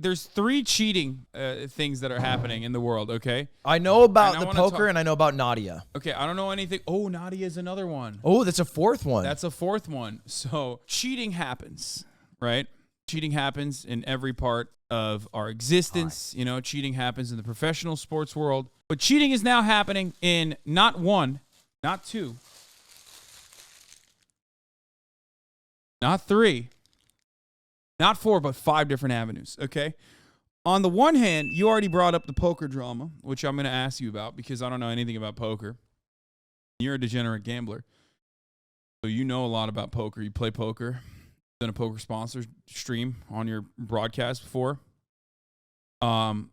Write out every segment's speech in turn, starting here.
there's 3 cheating things that are happening in the world, okay? I know about the poker and I know about Nadia. Okay, I don't know anything. Oh, Nadia is another one. Oh, that's a 4th one. That's a 4th one. So cheating happens, right? Cheating happens in every part of our existence. You know, cheating happens in the professional sports world. But cheating is now happening in not 1, not 2, not 3, not 4, but 5 different avenues, okay? On the one hand, you already brought up the poker drama, which I'm going to ask you about because I don't know anything about poker. You're a degenerate gambler. So you know a lot about poker. You play poker. Done a poker sponsor stream on your broadcast before. So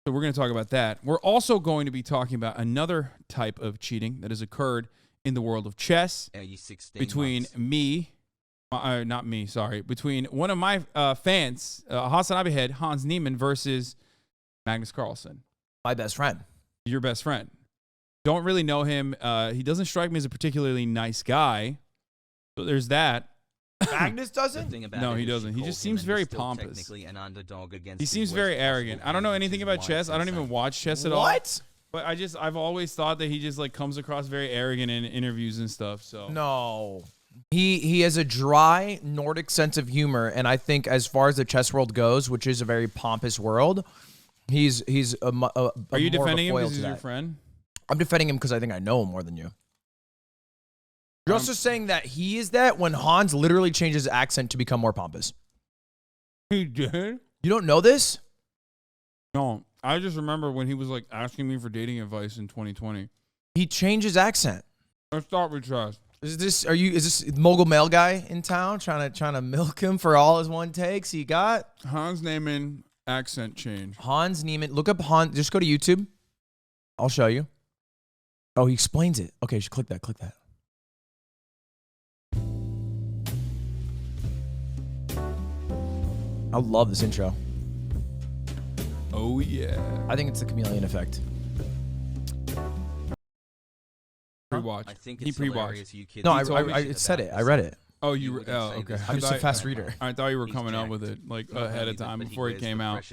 we're going to talk about that. We're also going to be talking about another type of cheating that has occurred in the world of chess between between one of my fans, HasanAbi head, Hans Niemann, versus Magnus Carlsen. My best friend. Your best friend. Don't really know him. He doesn't strike me as a particularly nice guy. So there's that. Magnus doesn't? No, he doesn't. He just seems very pompous. He seems very arrogant. I don't know anything about chess. I don't even watch chess at all. What? But I've always thought that he just like comes across very arrogant in interviews and stuff. So no. He has a dry Nordic sense of humor, and I think as far as the chess world goes, which is a very pompous world, he's Are you defending him because he's your friend? I'm defending him because I think I know him more than you. You're also saying that he is that when Hans literally changes his accent to become more pompous. He did? You don't know this? No. I just remember when he was like asking me for dating advice in 2020. He changed his accent. Let's start with trust. Is this MogulMail guy in town trying to milk him for all his one takes he got? Hans Niemann accent change. Hans Niemann. Look up Hans. Just go to YouTube. I'll show you. Oh, he explains it. Okay, just click that. Click that. I love this intro. Oh, yeah. I think it's the chameleon effect. Pre-watch. I think he pre-watched. No, I said it. I read it. Oh, okay. I'm just a fast reader. I thought you were coming up with it like ahead of time before it came out.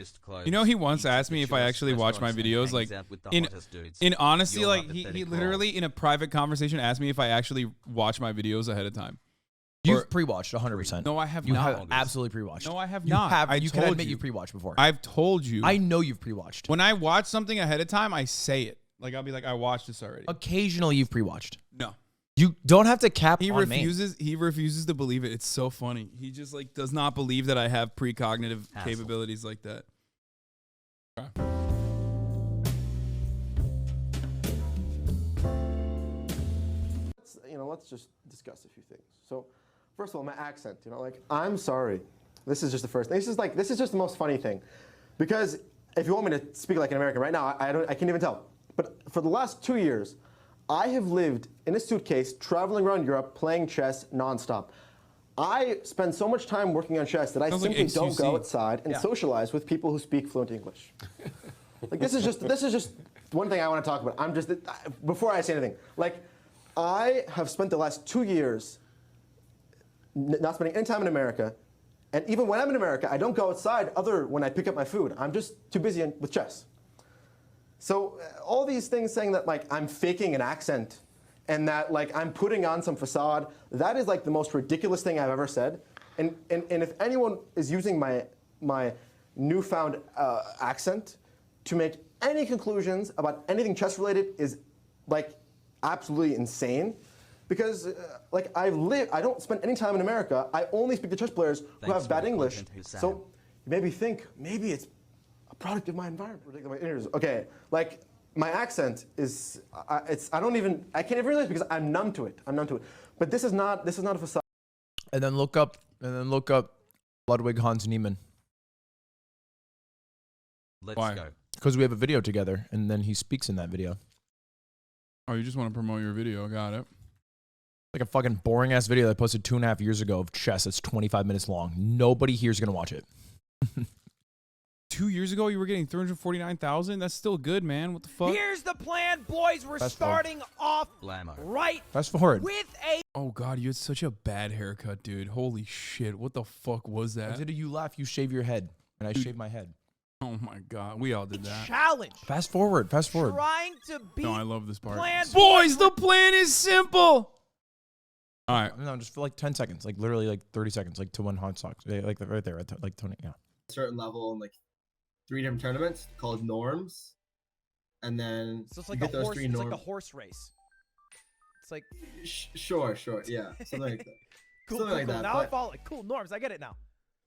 You know, he once asked me if I actually watch my videos. Like, in honesty, like he literally in a private conversation asked me if I actually watch my videos ahead of time. You've pre-watched 100%. No, I have not. You have absolutely pre-watched. No, I have not. You can admit you've pre-watched before. I've told you. I know you've pre-watched. When I watch something ahead of time, I say it. Like, I'll be like, I watched this already. Occasionally, you've pre-watched. No. You don't have to cap He on me. He refuses to believe it. It's so funny. He just, like, does not believe that I have precognitive capabilities like that. Okay. Let's just discuss a few things. So, first of all, my accent, like, I'm sorry. This is just the first thing. This is just the most funny thing. Because if you want me to speak like an American right now, I can't even tell. But for the last 2 years, I have lived in a suitcase, traveling around Europe, playing chess nonstop. I spend so much time working on chess that I simply don't go outside and socialize with people who speak fluent English. Like, this is just one thing I want to talk about. Before I say anything, like, I have spent the last 2 years not spending any time in America, and even when I'm in America, I don't go outside other when I pick up my food. I'm just too busy with chess. So all these things saying that like I'm faking an accent and that like I'm putting on some facade, that is like the most ridiculous thing I've ever said. And if anyone is using my newfound accent to make any conclusions about anything chess related is like absolutely insane, because like I don't spend any time in America. I only speak to chess players who have bad English. So you maybe think maybe it's a product of my environment. Okay, like my accent is I can't even realize because I'm numb to it. But this is not a facade. And then look up Ludwig Hans Niemann. Let's go. Because we have a video together, and then he speaks in that video. Oh, you just want to promote your video. Got it. Like a fucking boring ass video that I posted 2.5 years ago of chess that's 25 minutes long. Nobody here is going to watch it. 2 years ago, you were getting 349,000? That's still good, man. What the fuck? Here's the plan, boys. We're starting off right Fast forward. with a... Oh, God, you had such a bad haircut, dude. Holy shit. What the fuck was that? Did you laugh? You shave your head. and I shaved my head. Oh my God, we all did that. Challenge. Fast forward. Trying to beat. No, I love this part. Plan Boys, the plan is simple. All right. No, just for like 10 seconds, like literally like 30 seconds, like to one hot socks, like right there, like Tony. Yeah. Certain level in like 3 different tournaments called norms, and then So it's you like get a those horse. 3 It's norms. like a horse race. It's like Sure, yeah, something like that. cool. Something like that, Now I but- follow. Cool norms. I get it now.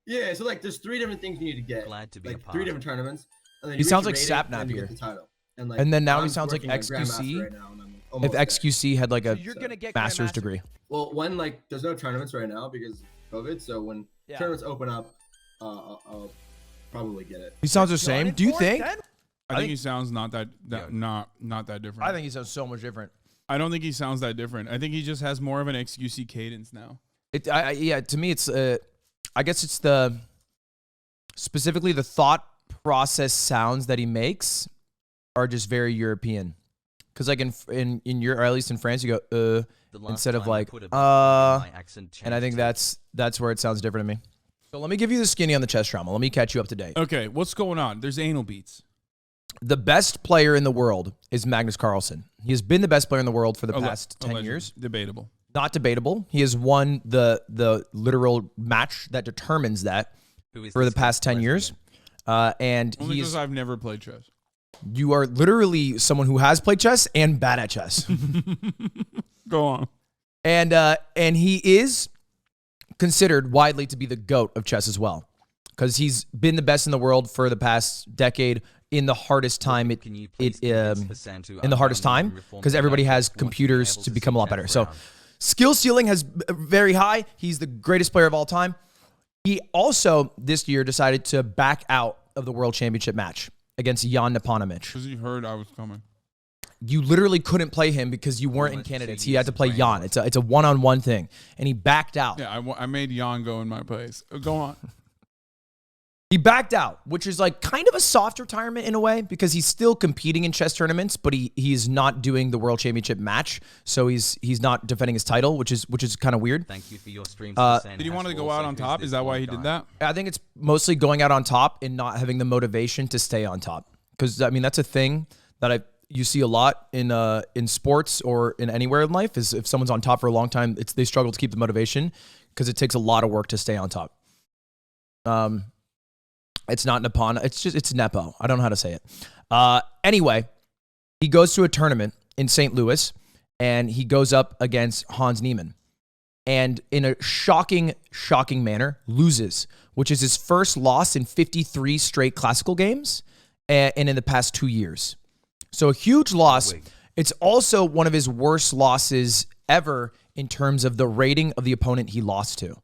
Yeah, so like there's 3 different things you need to get. Glad to be like a part 3 of different tournaments. And then He you sounds reach like a rating, Sapnap and you here. get the title. Like, And then now he I'm sounds like working on XQC. Grandmaster right now, and I'm If almost there. XQC had like So a you're gonna get master's Grandmaster. degree. Well, when like there's no tournaments right now because of COVID, so when Yeah. tournaments open up, I'll probably get it. He sounds the same. Running Do you for it think? then? I think he sounds not that not that different. I think he sounds so much different. I don't think he sounds that different. I think he just has more of an XQC cadence now. Yeah, to me, it's I guess it's specifically the thought process sounds that he makes are just very European. Because like in Europe, or at least in France, you go instead of like and I think that's where it sounds different to me. So let me give you the skinny on the chess drama. Let me catch you up to date. Okay, what's going on? There's anal beats. The best player in the world is Magnus Carlsen. He has been the best player in the world for the past 10 Allegedly. years. Debatable. Not debatable. He has won the literal match that determines that for the past 10 years. And Only because I've never played chess. you are literally someone who has played chess and bad at chess. Go on. And he is considered widely to be the GOAT of chess as well. Because he's been the best in the world for the past decade in the hardest time in the hardest time because everybody has computers to become a lot better. So skill ceiling has very high. He's the greatest player of all time. He also this year decided to back out of the World Championship match against Jan Nepomniachtchi. Because he heard I was coming. You literally couldn't play him because you weren't in candidates. He had to play Jan. It's a one-on-one thing, and he backed out. Yeah, I made Jan go in my place. Go on. He backed out, which is like kind of a soft retirement in a way because he's still competing in chess tournaments, but he's not doing the World Championship match, so he's not defending his title, which is kind of weird. Thank you for your stream. Did he want to go out on top? Is that why he did that? I think it's mostly going out on top and not having the motivation to stay on top, because I mean that's a thing that you see a lot in sports or in anywhere in life is if someone's on top for a long time, they struggle to keep the motivation because it takes a lot of work to stay on top. It's not Nippon. It's Nepo. I don't know how to say it. Anyway, he goes to a tournament in St. Louis, and he goes up against Hans Niemann. And in a shocking manner, loses, which is his first loss in 53 straight classical games and in the past 2 years. So a huge loss. It's also one of his worst losses ever in terms of the rating of the opponent he lost to,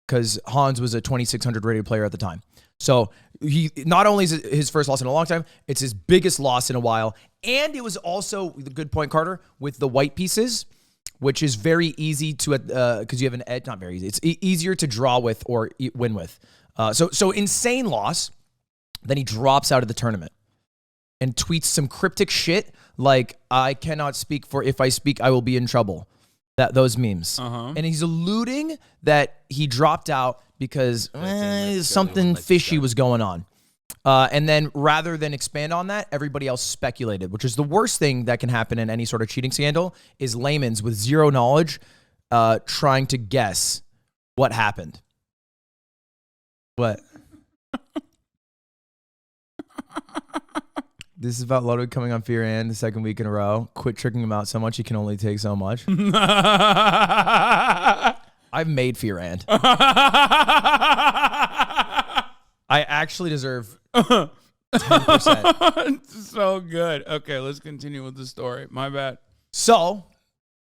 because Hans was a 2,600 rated player at the time. So he not only is it his first loss in a long time, it's his biggest loss in a while. And it was also, the good point, Carter, with the white pieces, which is very easy to, because you have an edge, not very easy. It's easier to draw with or win with. So insane loss. Then he drops out of the tournament and tweets some cryptic shit like, I cannot speak, for if I speak, I will be in trouble. Those memes. And he's alluding that he dropped out because something fishy was going on. And then rather than expand on that, everybody else speculated, which is the worst thing that can happen in any sort of cheating scandal, is layman's with zero knowledge trying to guess what happened. What? This is about Ludwig coming on Fear and the second week in a row. Quit tricking him out so much. He can only take so much. I've made Fear and. I actually deserve 10%. So good. Okay, let's continue with the story. My bad. So,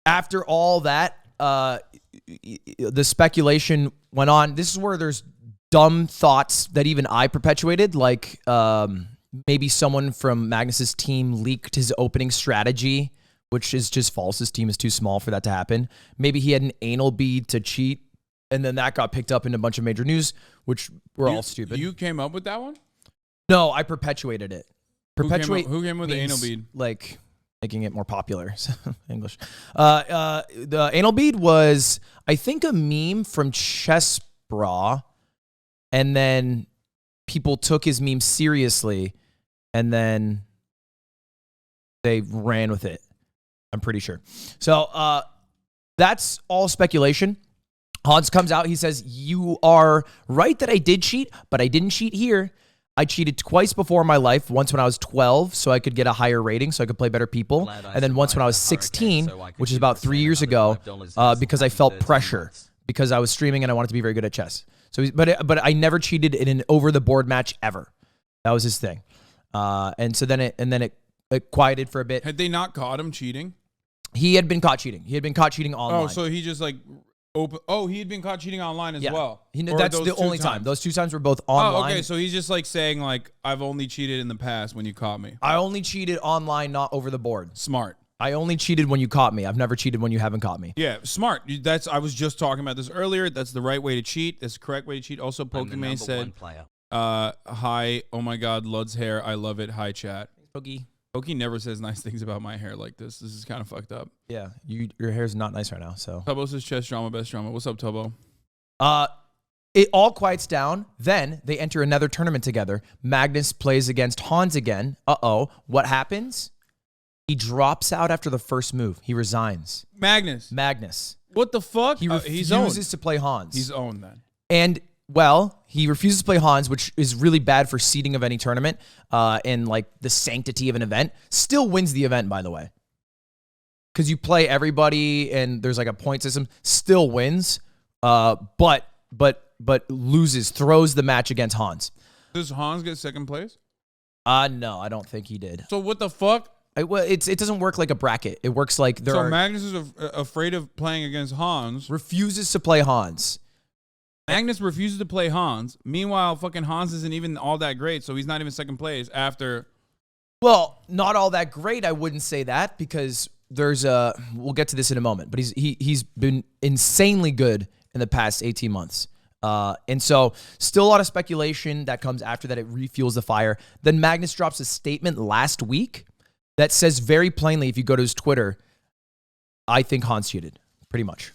after all that, the speculation went on. This is where there's dumb thoughts that even I perpetuated, like maybe someone from Magnus's team leaked his opening strategy, which is just false. His team is too small for that to happen. Maybe he had an anal bead to cheat, and then that got picked up in a bunch of major news, which were all stupid. You came up with that one? No, I perpetuated it. Perpetuate. Who came with the anal bead? Like making it more popular. English. The anal bead was, I think, a meme from Chess Bra, and then people took his meme seriously, and then they ran with it. I'm pretty sure. So that's all speculation. Hans comes out. He says, you are right that I did cheat, but I didn't cheat here. I cheated twice before in my life. Once when I was 12, so I could get a higher rating, so I could play better people. And then once when I was 16, which is about 3 years ago, because I felt pressure because I was streaming and I wanted to be very good at chess. So, but I never cheated in an over-the-board match ever. That was his thing. And so then it quieted for a bit. Had they not caught him cheating? He had been caught cheating. He had been caught cheating online. Oh, so he just like he had been caught cheating online as well. That's the only time. Those 2 times were both online. Oh, okay. So he's just like saying like, I've only cheated in the past when you caught me. I only cheated online, not over the board. Smart. I only cheated when you caught me. I've never cheated when you haven't caught me. Yeah, smart. I was just talking about this earlier. That's the right way to cheat. That's the correct way to cheat. Also, Pokemon said, hi, oh my God, Lud's hair. I love it. Hi, chat. Pokey never says nice things about my hair like this. This is kind of fucked up. Yeah, your hair's not nice right now. So Tubbo says chess drama, best drama. What's up, Tubbo? It all quiets down. Then they enter another tournament together. Magnus plays against Hans again. What happens? He drops out after the first move. He resigns. Magnus. What the fuck? He refuses to play Hans. He's owned then. And well, he refuses to play Hans, which is really bad for seeding of any tournament and like the sanctity of an event. Still wins the event, by the way. Because you play everybody and there's like a point system. Still wins, but loses, throws the match against Hans. Does Hans get second place? No, I don't think he did. So what the fuck? It doesn't work like a bracket. It works like Magnus is afraid of playing against Hans. Refuses to play Hans. Magnus refuses to play Hans. Meanwhile, fucking Hans isn't even all that great, so he's not even second place after. Well, not all that great. I wouldn't say that because we'll get to this in a moment, but he's been insanely good in the past 18 months. And so still a lot of speculation that comes after that. It refuels the fire. Then Magnus drops a statement last week that says very plainly, if you go to his Twitter, I think Hans cheated, pretty much.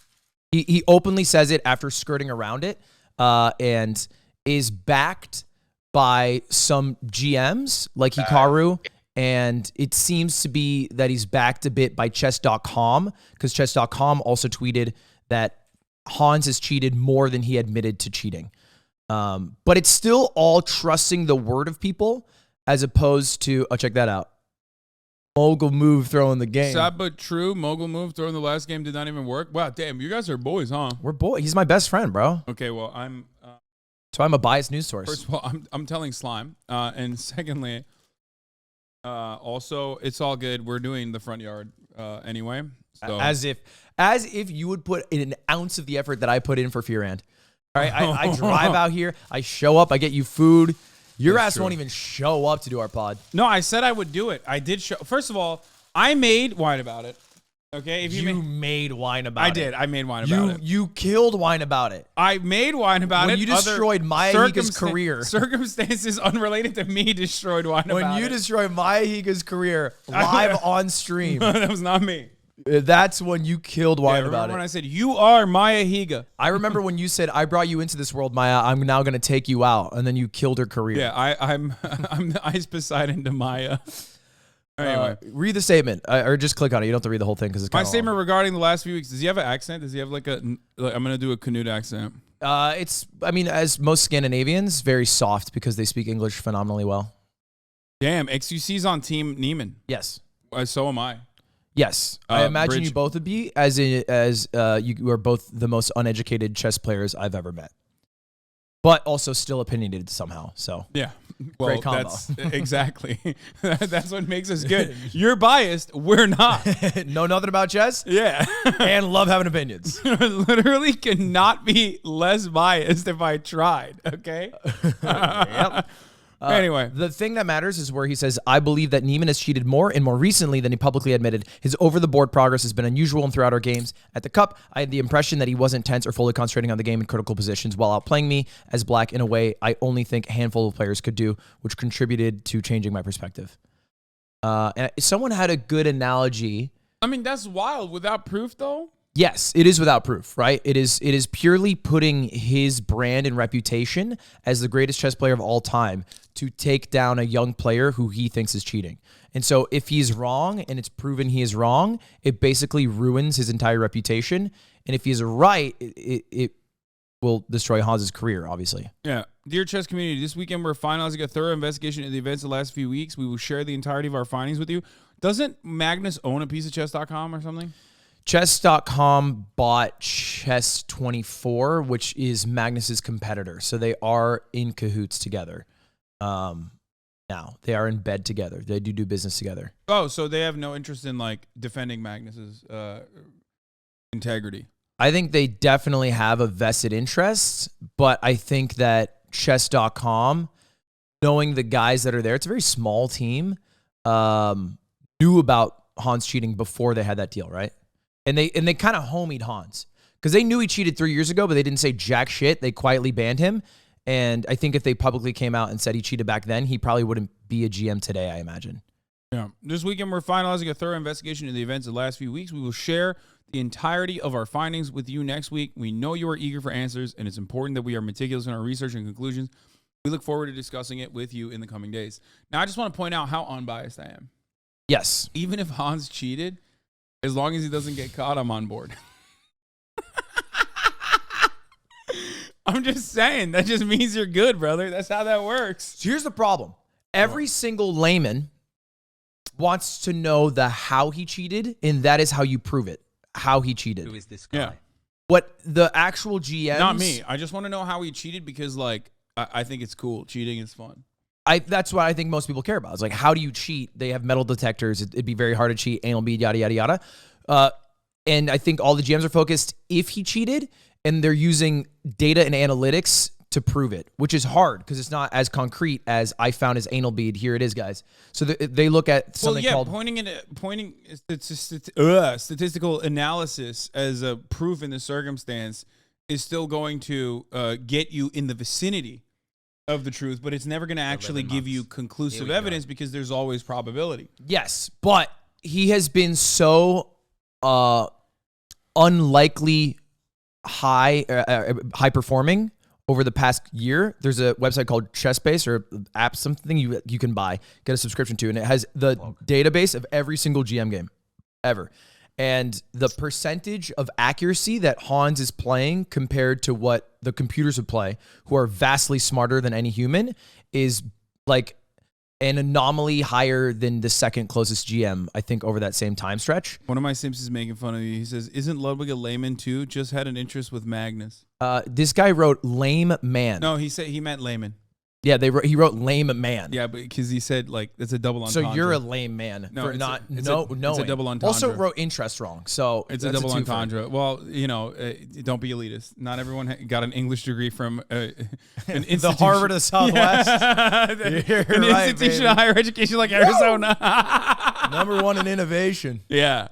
He openly says it after skirting around it, and is backed by some GMs like Hikaru, and it seems to be that he's backed a bit by chess.com, because chess.com also tweeted that Hans has cheated more than he admitted to cheating. But it's still all trusting the word of people as opposed to, check that out. Mogul move throwing the game. Sad but true. Mogul move throwing the last game did not even work. Wow, damn, you guys are boys, huh? We're boys. He's my best friend, bro. Okay, well, I'm. So I'm a biased news source. First of all, I'm telling Slime, and secondly, also it's all good. We're doing the front yard anyway. So. As if you would put in an ounce of the effort that I put in for Fearand. All right, I drive out here. I show up. I get you food. Your ass won't even show up to do our pod. No, I said I would do it. I did show. First of all, I made wine about it. Okay, if you made wine about it. I did. I made wine about it. You killed wine about it. I made wine about it. When you destroyed Maya Higa's career. Circumstances unrelated to me destroyed wine about it. When you destroyed Maya Higa's career live on stream. That was not me. That's when you killed wine about it. Remember when I said, you are Maya Higa? I remember when you said, I brought you into this world, Maya. I'm now going to take you out. And then you killed her career. Yeah, I'm the ice Poseidon to Maya. Anyway. Read the statement. Or just click on it. You don't have to read the whole thing because it's kind of my statement regarding the last few weeks. Does he have an accent? Does he have like I'm going to do a Canute accent. As most Scandinavians, very soft because they speak English phenomenally well. Damn, XUC's on Team Neiman. Yes. So am I. Yes, I imagine you both would be, as you are both the most uneducated chess players I've ever met, but also still opinionated somehow. So yeah, well, great combo. Exactly. That's what makes us good. You're biased, we're not. Know nothing about chess, yeah, and love having opinions. Literally cannot be less biased if I tried. Okay. Yep. Anyway, the thing that matters is where he says, I believe that Neiman has cheated more and more recently than he publicly admitted. His over-the-board progress has been unusual and throughout our games. At the Cup, I had the impression that he wasn't tense or fully concentrating on the game in critical positions while outplaying me as black in a way I only think a handful of players could do, which contributed to changing my perspective. And someone had a good analogy. I mean, that's wild. Without proof, though, Yes, it is without proof, right? It is purely putting his brand and reputation as the greatest chess player of all time to take down a young player who he thinks is cheating. And so if he's wrong and it's proven he is wrong, it basically ruins his entire reputation. And if he's right, it will destroy Hans's career, obviously. Yeah. Dear chess community, this weekend we're finalizing a thorough investigation into the events of the last few weeks. We will share the entirety of our findings with you. Doesn't Magnus own a piece of chess.com or something? Chess.com bought Chess24, which is Magnus's competitor. So they are in cahoots together. Now they are in bed together. They do business together. Oh, so they have no interest in like defending Magnus's integrity. I think they definitely have a vested interest, but I think that Chess.com, knowing the guys that are there, it's a very small team, knew about Hans cheating before they had that deal, right? And they kind of homied Hans because they knew he cheated 3 years ago, but they didn't say jack shit. They quietly banned him. And I think if they publicly came out and said he cheated back then, he probably wouldn't be a GM today, I imagine. Yeah. This weekend, we're finalizing a thorough investigation into the events of the last few weeks. We will share the entirety of our findings with you next week. We know you are eager for answers, and it's important that we are meticulous in our research and conclusions. We look forward to discussing it with you in the coming days. Now, I just want to point out how unbiased I am. Yes. Even if Hans cheated, as long as he doesn't get caught, I'm on board. I'm just saying. That just means you're good, brother. That's how that works. So here's the problem. Every single layman wants to know the how he cheated, and that is how you prove it, how he cheated. Who is this guy? Yeah. What the actual GMs... Not me. I just want to know how he cheated because, like, I think it's cool. Cheating is fun. That's what I think most people care about. It's like, how do you cheat? They have metal detectors. It'd be very hard to cheat. Anal bead, yada, yada, yada. And I think all the GMs are focused if he cheated, and they're using data and analytics to prove it, which is hard because it's not as concrete as I found his anal bead. Here it is, guys. So they look at something called... pointing statistical analysis as a proof in the circumstance is still going to get you in the vicinity of the truth, but it's never going to actually give you conclusive evidence because there's always probability. Yes, but he has been so unlikely high performing over the past year. There's a website called ChessBase or app, something you can buy, get a subscription to, and it has the database of every single GM game ever. And the percentage of accuracy that Hans is playing compared to what the computers would play, who are vastly smarter than any human, is like an anomaly higher than the second closest GM, I think, over that same time stretch. One of my Simps is making fun of you. He says, isn't Ludwig a layman too? Just had an interest with Magnus. This guy wrote lame man. No, he said he meant layman. Yeah, he wrote lame man. Yeah, but because he said like it's a double entendre. So you're a lame man No, for it's not it's knowing. a double entendre. Also wrote interest wrong. So it's a that's double twofer. entendre. Well, you know, don't be elitist. Not everyone got an English degree from an institution. The Harvard of the Southwest. Yeah. An right, institution baby. of higher education like Arizona. Number one in innovation. Yeah.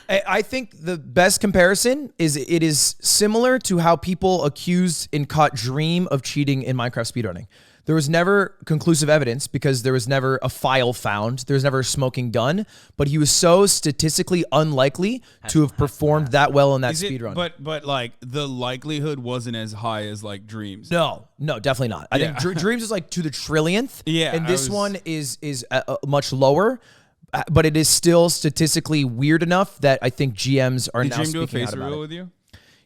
I think the best comparison is it is similar to how people accused and caught Dream of cheating in Minecraft speedrunning. There was never conclusive evidence because there was never a file found. There was never a smoking gun, but he was so statistically unlikely to have performed that well in that speedrun. But like the likelihood wasn't as high as like Dreams. No, definitely not. I think Dreams is like to the trillionth. Yeah, and this one is much lower. But it is still statistically weird enough that I think GMs are Did now Dream do a speaking out face about reveal it. with you?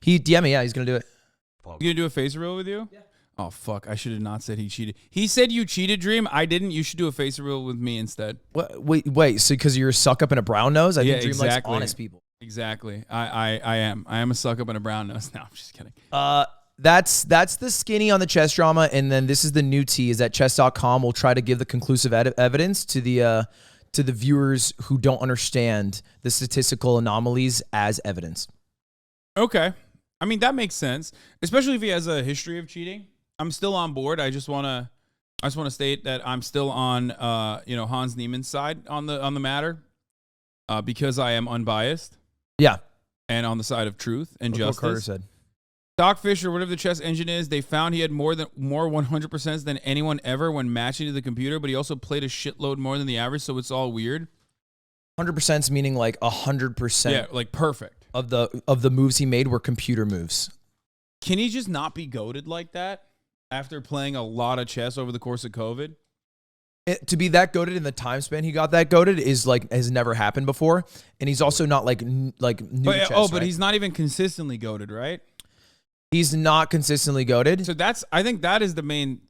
He DM'd me, yeah, he's gonna do it. You gonna do a face reveal with you? Yeah. Oh fuck! I should have not said he cheated. He said you cheated, Dream. I didn't. You should do a face reveal with me instead. What, wait. So because you're a suck up and a brown nose, I think Dream likes honest people. Exactly. I am. I am a suck up and a brown nose. No, I'm just kidding. That's the skinny on the chess drama, and then this is the new tea: is that chess.com will try to give the conclusive evidence to the viewers who don't understand the statistical anomalies as evidence. Okay. I mean, that makes sense, especially if he has a history of cheating. I'm still on board. I just want to state that I'm still on Hans Niemann's side on the matter because I am unbiased. Yeah. And on the side of truth and That's justice. what Carter said. Stockfish or whatever the chess engine is, they found he had more 100% than anyone ever when matching to the computer, but he also played a shitload more than the average, so it's all weird. 100% meaning like 100% Yeah, like perfect. of the moves he made were computer moves. Can he just not be goated like that after playing a lot of chess over the course of COVID? To be that goated in the time span he got that goated is like has never happened before, and he's also not like new to chess, But right? he's not even consistently goated, right? He's not consistently goated. So I think that is the main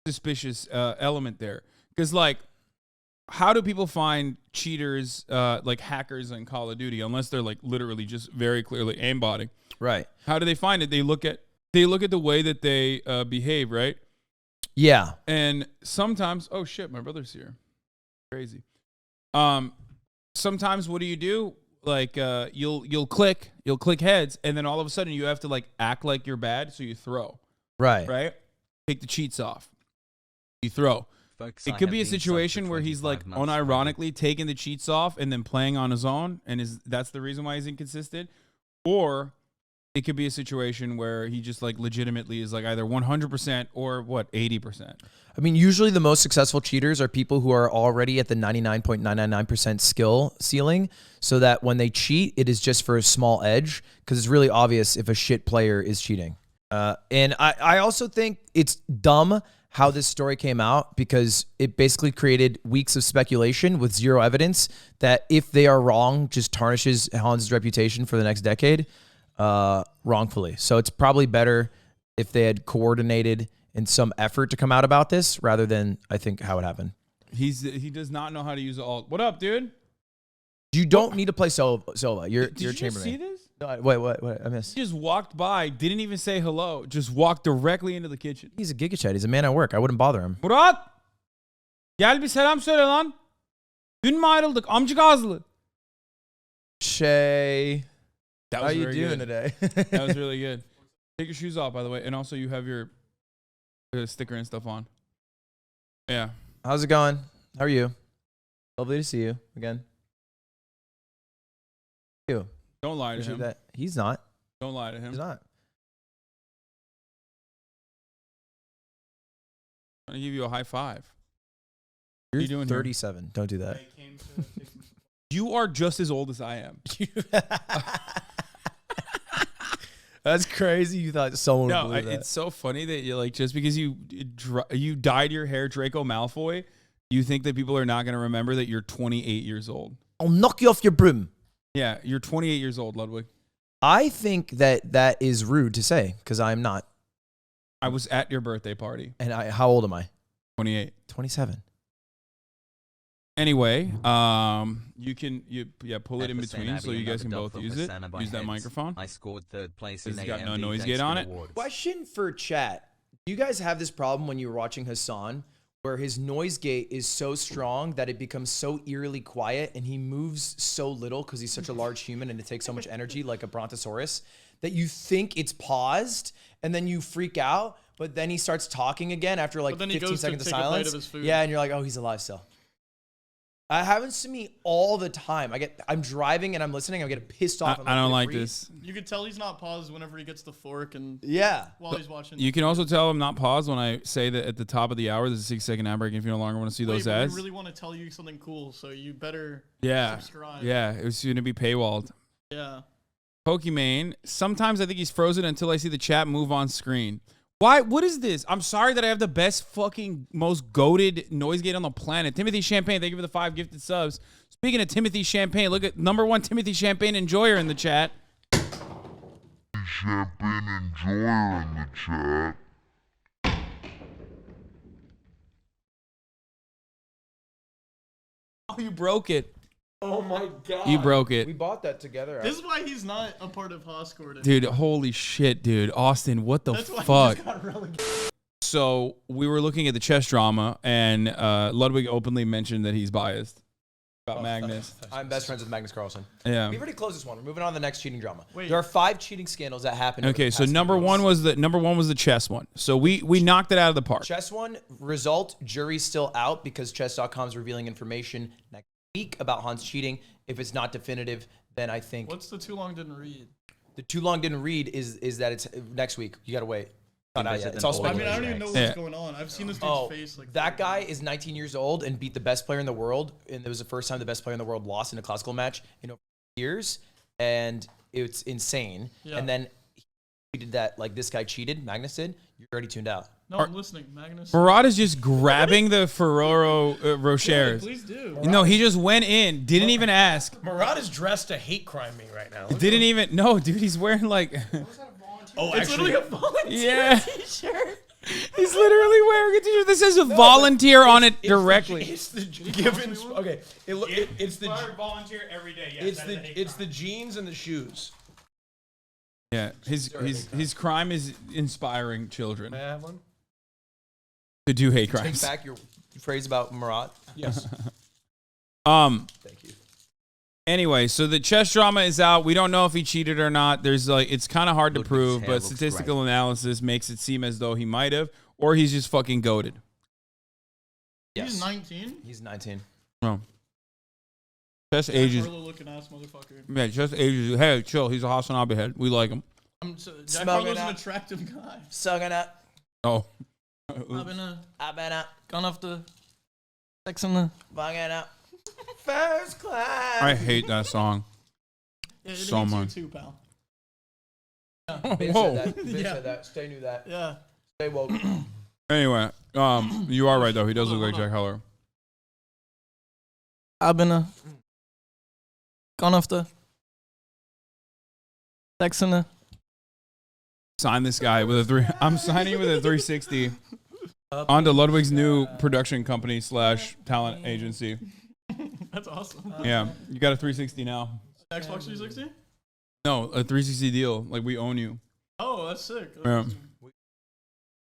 suspicious element there. Because, like, how do people find cheaters, like hackers in Call of Duty, unless they're like literally just very clearly aimbotting? Right. How do they find it? They look at the way that they behave, right? Yeah. And sometimes, oh shit, my brother's here. Crazy. Sometimes what do? Like you'll click heads, and then all of a sudden you have to like act like you're bad, so you throw. Right? Take the cheats off. You throw. Folks, It I could have be a been subbed situation for where he's like 25 months unironically taking the cheats off and then playing on his own, and that's the reason why he's inconsistent. Or it could be a situation where he just like legitimately is like either 100% or 80%. I mean, usually the most successful cheaters are people who are already at the 99.999% skill ceiling, so that when they cheat, it is just for a small edge, because it's really obvious if a shit player is cheating. And I also think it's dumb how this story came out, because it basically created weeks of speculation with zero evidence that if they are wrong, just tarnishes Hans' reputation for the next decade wrongfully. So it's probably better if they had coordinated in some effort to come out about this rather than, I think, how it happened. He does not know how to use alt. What up, dude? You don't need to play Sova. You're Did you chambermaid. just see this? No, wait, I missed. He just walked by, didn't even say hello, just walked directly into the kitchen. He's a giga chat. He's a man at work. I wouldn't bother him. Murat! Gel bir selam söyle lan. Dün mü ayrıldık? Amcık ağızlı. Shay, That how was you very doing good. today? That was really good. Take your shoes off, by the way. And also you have your sticker and stuff on. Yeah. How's it going? How are you? Lovely to see you again. You. Don't lie to him. That. He's not. Don't lie to him. He's not. I'm going to give you a high five. You're you doing here? 37. Don't do that. You are just as old as I am. That's crazy. You thought someone would No, believe that. it's so funny that you like just because you dyed your hair Draco Malfoy, you think that people are not going to remember that you're 28 years old. I'll knock you off your broom. Yeah, you're 28 years old, Ludwig. I think that is rude to say, because I'm not. I was at your birthday party. And how old am I? 28. 27. Anyway, you can pull it in between so you guys can both use it. Use that microphone. I scored third place This in has got no AMD noise thanks gate to on it. awards. Question for chat. Do you guys have this problem when you're watching Hasan, where his noise gate is so strong that it becomes so eerily quiet and he moves so little because he's such a large human and it takes so much energy, like a brontosaurus, that you think it's paused and then you freak out, but then he starts talking again after like 15 seconds of silence. Yeah, and you're like, oh, he's alive still. It happens to me all the time. I'm driving and I'm listening. I get pissed off. I don't like this. You could tell he's not paused whenever he gets the fork and Yeah. while he's watching. You can also tell I'm not paused when I say that at the top of the hour there's a 6-second ad break. If you no longer want to see those but ads, we really want to tell you something cool, so you better subscribe. Yeah, it was going to be paywalled. Yeah. Pokimane, sometimes I think he's frozen until I see the chat move on screen. Why? What is this? I'm sorry that I have the best fucking most goated noise gate on the planet. Timothy Champagne, thank you for the 5 gifted subs. Speaking of Timothy Champagne, look at #1 Timothy Champagne enjoyer in the chat. Champagne enjoyer in the chat. Oh, you broke it. Oh my god. You broke it. We bought that together. This is why he's not a part of Hoscourt. Dude, holy shit, dude. Austin, what the That's why fuck? he just got relegated. So we were looking at the chess drama, and Ludwig openly mentioned that he's biased about Magnus. I'm best friends with Magnus Carlsen. Yeah. We've already closed this one. We're moving on to the next cheating drama. Wait. There are 5 cheating scandals that happened. over Okay, the so past number few one weeks. was the chess one. So we knocked it out of the park. Chess one result. Jury's still out because Chess.com is revealing information next week about Hans cheating. If it's not definitive, then I think What's the too long didn't read? the too long didn't read is that it's next week. You gotta wait. Not out yet. It's all I mean, I speculation. don't even know what's Yeah. going on. I've seen this dude's Oh, face. Like that guy is 19 years old and beat the best player in the world. And it was the first time the best player in the world lost in a classical match in over years. And it's insane. Yeah. And then he did that, like this guy cheated, Magnus did. You're already tuned out. No, I'm listening, Magnus. Murad is just grabbing the Ferrero Rochers. Please do. No, he just went in, didn't even ask. Murad is dressed to hate crime me right now. Didn't even. No, dude, he's wearing like. Oh, It's literally a volunteer Yeah. t-shirt. He's literally wearing a t-shirt that says a volunteer on it directly. It's the given. Okay, it's the volunteer every day. it's the jeans and the shoes. Yeah, his crime is inspiring children May I have one? to do hate Take crimes. back your phrase about Murat. Yes. Thank you. Anyway, so the chess drama is out. We don't know if he cheated or not. There's like it's kind of hard to Look, his prove, hair but looks statistical analysis makes it seem as though he might have, or he's just fucking goated. Yes. He's 19. He's 19. No. Chess ages. Early looking ass motherfucker. Yeah, chess ages. Hey, chill. He's a HasanAbi head. We like him. Jack Smoking Harlow's an out. attractive guy. Sucking up. Oh. I've been up. Gone off the sex in the. Bunging up. First class. I hate that song. Yeah, it So hates you much. too, pal. Vince Whoa. said that. Vince Yeah. said that. Stay knew that. Yeah. Stay woke. Anyway, you are right though. He does look like Jack Heller. I've been gone off the sex in the. Sign this guy with a three. I'm signing with a 360 onto Ludwig's new production company / talent agency. That's awesome. Yeah, you got a 360 now. Xbox 360? No, a 360 deal. Like we own you. Oh, that's sick. Yeah. That's